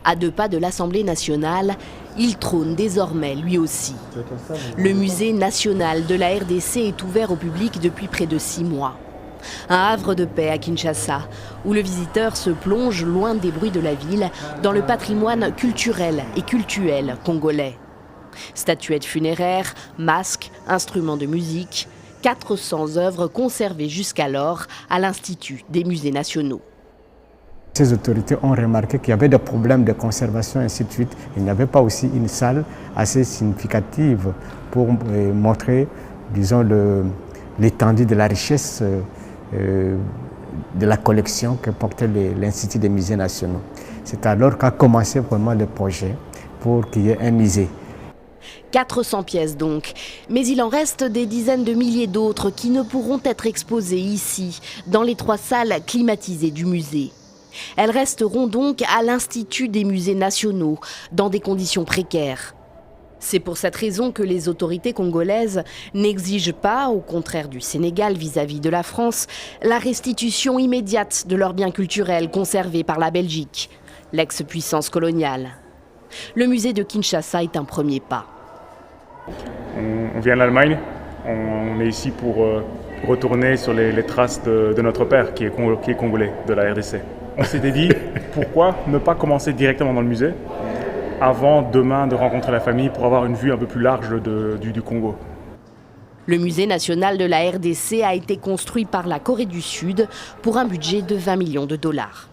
À 2 pas de l'Assemblée nationale, il trône désormais lui aussi. Le musée national de la RDC est ouvert au public depuis près de 6 mois. Un havre de paix à Kinshasa, où le visiteur se plonge loin des bruits de la ville dans le patrimoine culturel et cultuel congolais. Statuettes funéraires, masques, instruments de musique, 400 œuvres conservées jusqu'alors à l'Institut des musées nationaux. Ces autorités ont remarqué qu'il y avait des problèmes de conservation et ainsi de suite. Il n'y avait pas aussi une salle assez significative pour montrer, disons, l'étendue de la richesse de la collection que portait l'Institut des musées nationaux. C'est alors qu'a commencé vraiment le projet pour qu'il y ait un musée. 400 pièces donc, mais il en reste des dizaines de milliers d'autres qui ne pourront être exposées ici, dans les 3 salles climatisées du musée. Elles resteront donc à l'Institut des musées nationaux, dans des conditions précaires. C'est pour cette raison que les autorités congolaises n'exigent pas, au contraire du Sénégal vis-à-vis de la France, la restitution immédiate de leurs biens culturels conservés par la Belgique, l'ex-puissance coloniale. Le musée de Kinshasa est un premier pas. On vient d'Allemagne, on est ici pour retourner sur les traces de notre père qui est congolais, de la RDC. On s'était dit, pourquoi ne pas commencer directement dans le musée avant demain de rencontrer la famille pour avoir une vue un peu plus large du Congo. Le musée national de la RDC a été construit par la Corée du Sud pour un budget de 20 millions de dollars.